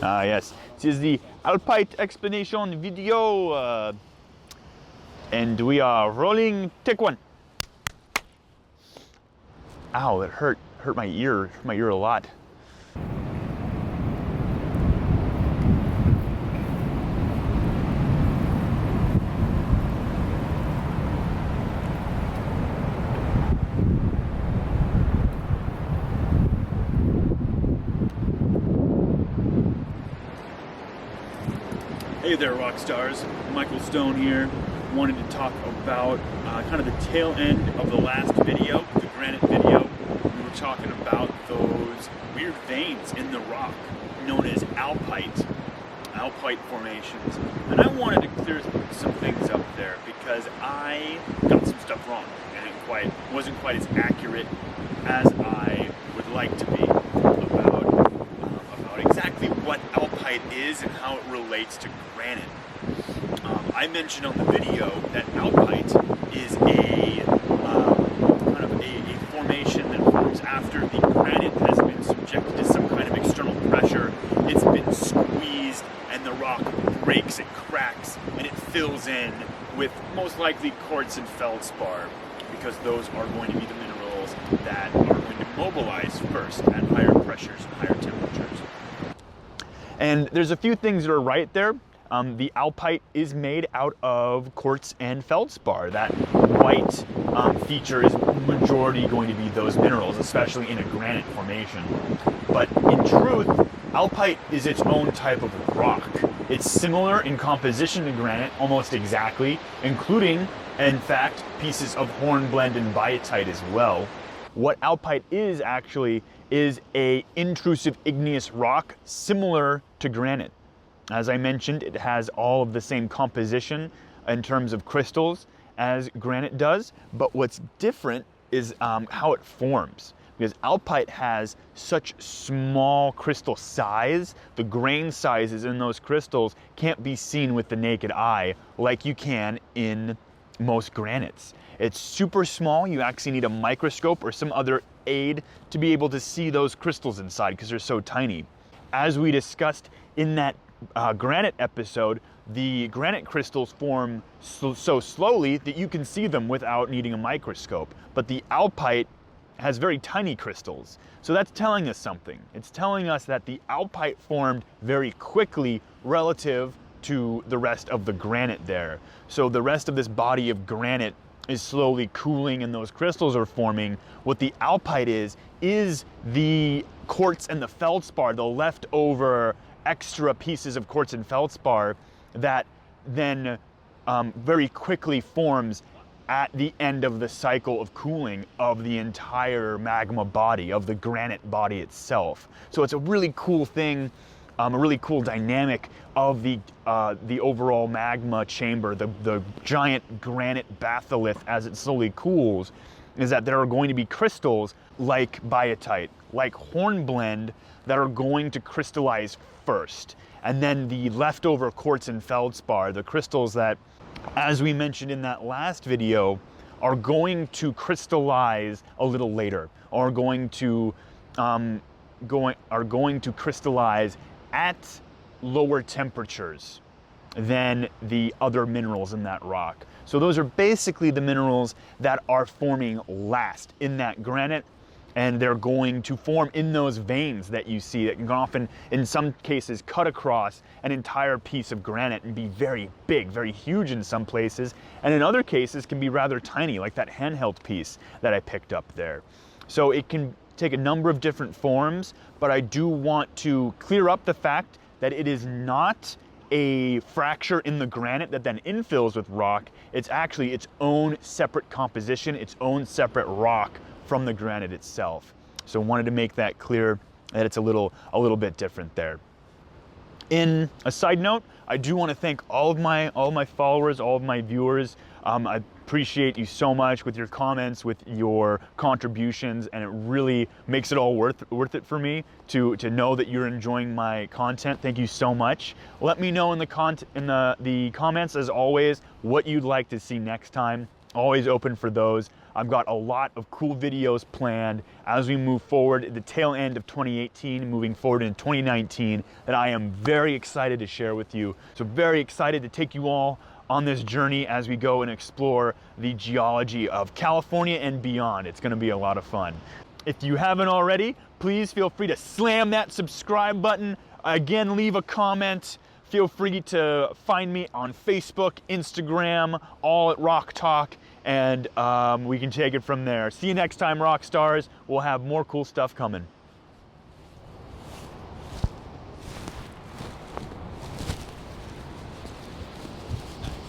Yes, this is the Alpite Explanation video, and we are rolling. Take one. Ow, it hurt my ear a lot. Hey there, rock stars. Michael Stone here. Wanted to talk about kind of the tail end of the last video, the granite video. We were talking about those weird veins in the rock known as Alpite formations. And I wanted to clear some things up there because I got some stuff wrong and it wasn't quite as accurate as I would like to be about exactly what Alpite is and how it relates to granite. I mentioned on the video that Alpite is a kind of a formation that forms after the granite has been subjected to some kind of external pressure. It's been squeezed and the rock breaks, it cracks, and it fills in with most likely quartz and feldspar, because those are going to be the minerals that are going to mobilize first at higher pressures and higher temperatures. And there's a few things that are right there. The Alpite is made out of quartz and feldspar. That white feature is majority going to be those minerals, especially in a granite formation. But in truth, Alpite is its own type of rock. It's similar in composition to granite, almost exactly, including, in fact, pieces of hornblende and biotite as well. What Alpite is actually is a intrusive igneous rock similar to granite. As I mentioned, it has all of the same composition in terms of crystals as granite does, but what's different is how it forms. Because Alpite has such small crystal size, the grain sizes in those crystals can't be seen with the naked eye like you can in most granites. It's super small. You actually need a microscope or some other aid to be able to see those crystals inside because they're so tiny. As we discussed in that granite episode, the granite crystals form so slowly that you can see them without needing a microscope. But the Alpite has very tiny crystals. So that's telling us something. It's telling us that the Alpite formed very quickly relative to the rest of the granite there. So the rest of this body of granite is slowly cooling and those crystals are forming. What the Alpite is the quartz and the feldspar, the leftover extra pieces of quartz and feldspar that then very quickly forms at the end of the cycle of cooling of the entire magma body, of the granite body itself. So it's a really cool thing, a really cool dynamic of the overall magma chamber, the giant granite batholith as it slowly cools, is that there are going to be crystals like biotite, like hornblende, that are going to crystallize first. And then the leftover quartz and feldspar, the crystals that, as we mentioned in that last video, are going to crystallize a little later, are going to crystallize at lower temperatures than the other minerals in that rock. So those are basically the minerals that are forming last in that granite, and they're going to form in those veins that you see that can often, in some cases, cut across an entire piece of granite and be very big, very huge in some places, and in other cases can be rather tiny, like that handheld piece that I picked up there. So it can take a number of different forms, but I do want to clear up the fact that it is not a fracture in the granite that then infills with rock. It's actually its own separate composition, its own separate rock from the granite itself. So I wanted to make that clear that it's a little bit different there. In a side note, I do want to thank all of my followers, all of my viewers. I appreciate you so much with your comments, with your contributions, and it really makes it all worth it for me to know that you're enjoying my content. Thank you so much. Let me know in the comments, as always, what you'd like to see next time. Always open for those. I've got a lot of cool videos planned as we move forward at the tail end of 2018, moving forward in 2019, that I am very excited to share with you. So very excited to take you all on this journey as we go and explore the geology of California and beyond. It's gonna be a lot of fun. If you haven't already, please feel free to slam that subscribe button. Again, leave a comment. Feel free to find me on Facebook, Instagram, all at Rock Talk, and we can take it from there. See you next time, rock stars. We'll have more cool stuff coming.